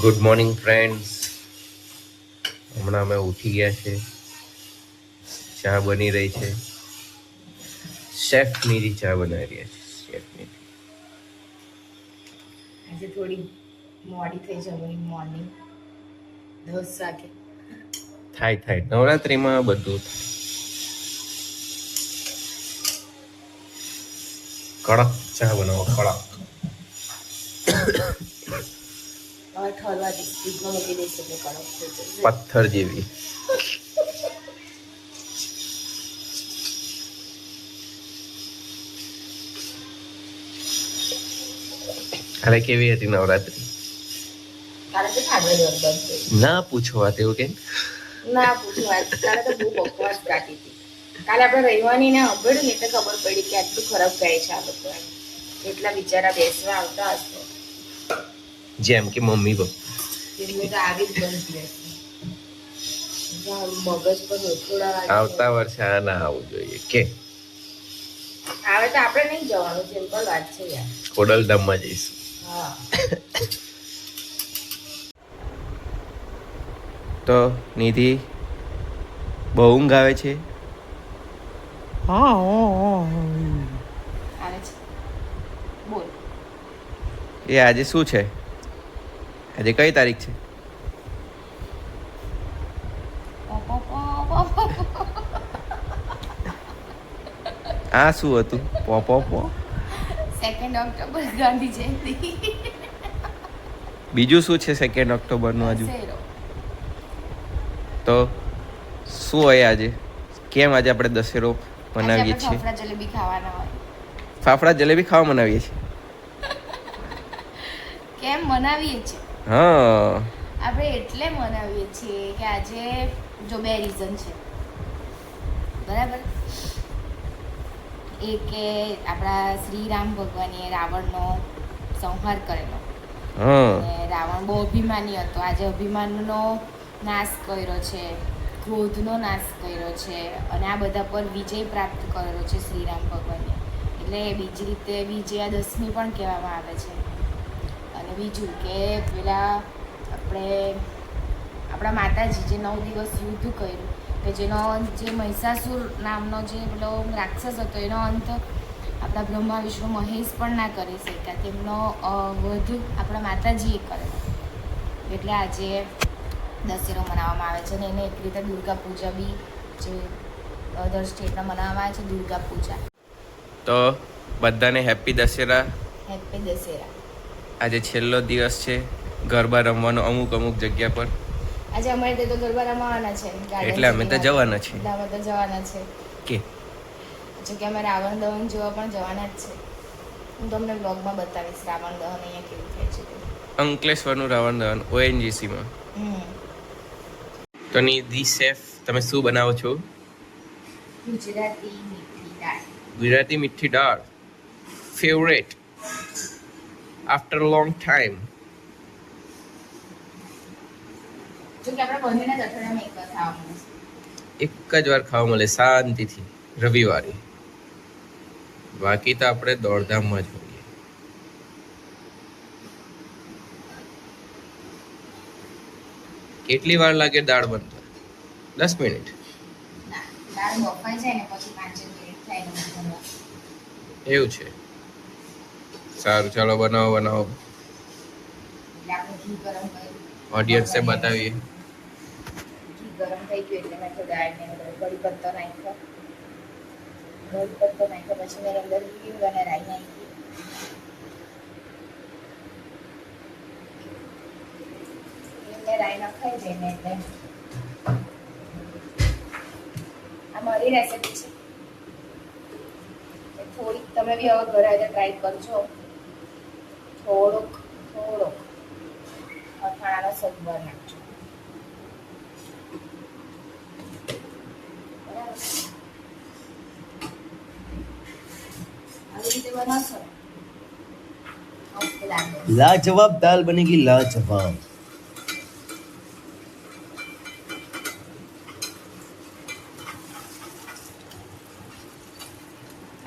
Good morning friends. હમણાં અમે ઉઠી ગયા છે. ચા બની રહી છે. શેફ નીરી ચા બનાવી રહ્યા છે. શેફ નીરી આજે થોડી મોડી થઈ જવાની મોર્નિંગ 10 વાગે થાય નવરાત્રીમાં બધું થાય. કડક ચા બનાવો, કડક. હવે ઠરવા દી ફ્રીજમાં મૂકી દઈશ એટલે કડક થઈ જશે. પથ્થર જેવી. કાલે કેવી હતી નવરાત્રી? કાલે તો ઠાડવાની બંધ થઈ. ના પૂછવા તેવું કે ના પૂછવા, કાલે તો બહુ બકવાસ ગાતી હતી. કાલે આપણે રવિવારની ને સાંભળ્યું ને એટલે ખબર પડી કે આટલું ખરાબ ગાય છે આ લોકો. એટલા બિચારા બેસવા આવતા હશે. જેમ કે મમ્મી પપ્પા એમને તો આવી જ બંધ રહેશે. મગજ પર થોડા આવતા વર્ષે આ ના આવવું જોઈએ કે આવે તો આપણે નહીં જવાનું, સિમ્પલ વાત છે યાર. ખોડલધામમાં જઈશું. હા તો નિધિ બહુ ઊંઘ આવે છે. આવે છે. બોલ. એ આજે શું છે? આજે કઈ તારીખ છે? આ શું હતું? પો 2 ઓક્ટોબર ગાંધી જયંતિ. બીજું શું છે 2 ઓક્ટોબરનું હજુ? દશેરો. તો શું હોય આજે? કેમ આજે આપણે દશેરો મનાવીએ છીએ? ફાફડા જલેબી ખાવાના હોય. ફાફડા જલેબી ખાવા મનાવીએ છીએ. કેમ મનાવીએ છીએ? હા, આપણે એટલે મનાવીએ છીએ કે આજે જો 2 રીઝન છે, બરાબર. એક કે આપણા શ્રી રામ ભગવાને રાવણનો સંહાર કરેલો. હા, અને રાવણ બહુ અભિમાની હતો. આજે અભિમાનનો નાશ કર્યો છે, ક્રોધનો નાશ કર્યો છે, અને આ બધા પર વિજય પ્રાપ્ત કરેલો છે શ્રી રામ ભગવાને. એટલે બીજી રીતે વિજયાદશમી પણ કહેવામાં આવે છે. અને બીજું કે પેલા આપણા માતાજી જે 9 દિવસ યુદ્ધ કર્યું, કે જેનો જે મહિષાસુર નામનો જે પેલો રાક્ષસ હતો એનો અંત આપણા બ્રહ્મા વિષ્ણુ મહેશ પણ ના કરી શક્યા. તેમનો વધ આપણા માતાજીએ કરેલો. એટલે આજે દશેરો મનાવવામાં આવે છે. અને એને એક રીતે દુર્ગા પૂજા બી જે અધર સ્ટેટમાં મનાવવામાં આવે છે, દુર્ગા પૂજા. તો બધાને હેપી દશેરા. હેપી દશેરા. આજે છેલ્લો દિવસ છે ગરબા રમવાનો અમુક જગ્યા પર. આજે અમારે ત્યાં તો ગરબા રમવાના છે. એટલે અમે તો જવાના છીએ. એટલે અમે તો જવાના છે. કે જો કે અમે રાવણ દહન જોવા પણ જવાના જ છે. હું તમને બ્લોગમાં બતાવીશ રાવણ દહન અહીંયા કેવું થાય છે તે. અંકલેશ્વરનું રાવણ દહન ONGCમાં. તો નિધિ શેફ, તમે શું બનાવો છો? ગુજરાતી મીઠી દાળ. ગુજરાતી મીઠી દાળ, ફેવરેટ આફ્ટર લોંગ ટાઈમ. જો કે આપણે બંનેના જ અઠવાડિયામાં એક વાર ખાવા મળે છે. એક જ વાર ખાવા મળે શાંતિથી રવિવારે. બાકી તો આપણે દોડધામમાં જ હોઈએ. કેટલી વાર લાગે દાળ બનતા? 10 મિનિટ. દાળ બફાઈ જાય ને પછી 5 મિનિટ થાય ને બનવા. એવું છે? સારું, ચાલો બનાવો. એટલે આપણે ઘી ગરમ કર્યું. ઓડિયન્સને બતાવીએ. ઘી ગરમ થઈ ગયું એટલે મેં તો દાળ ને કઢી પત્તો નાખ્યો. પછી મેં અંદર હિંગ અને રાઈ નાખી. હિંગને રાઈ નખાઈ જાય ને એટલે આ મારી રેસીપી છે. થોડીક તમે બી હવે ઘરે આજે ટ્રાય કરજો. થોડોક અથાણાનો સંભાર નાખજો. બરાબર? આવી રીતે બનાવશો મસ્ત લાગે. लाजवाब दाल बनेगी, लाजवाब.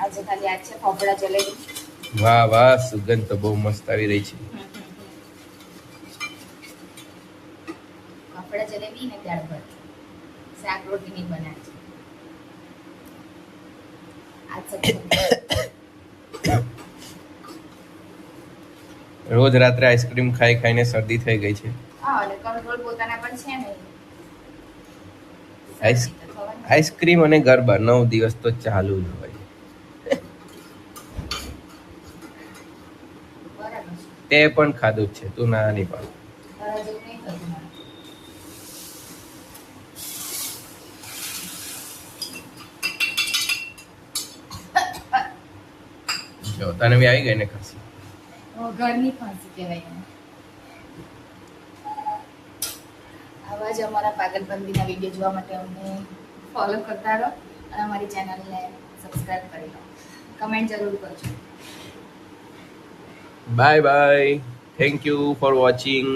આજે ખાલી આજ છે ફાફડા જલેબી. વાહ, સુગંધ તો બહુ મસ્ત આવી રહી છે. ફાફડા જલેબી ને દાળ ભાત શાક રોટી નહીં બનાવે છે આજ સબ રોજ રાત્રે આઈસ્ક્રીમ ખાઈ ખાઈને શરદી થઈ ગઈ છે. હા અને કંટ્રોલ પોતાના પણ છે ને આઈસ- આઈસ્ક્રીમ અને ગરબા 9 દિવસ તો ચાલુ જ હોય. બરાબર છે તે પણ ખાધું જ છે, તું ના નહીં પાડ. તારા જેવું નહીં થતું મારે. જો તને બી આવી ગઈ ને ખાંસી. ઘરની ખાંસી કહેવાય એને. આવા જ અમારા પાગલબંધીના વિડીયો જોવા માટે અમને ફોલો કરતા રહો અને અમારી ચેનલને સબસ્ક્રાઇબ કરી લો. કમેન્ટ જરૂર કરજો. Bye bye. Thank you for watching.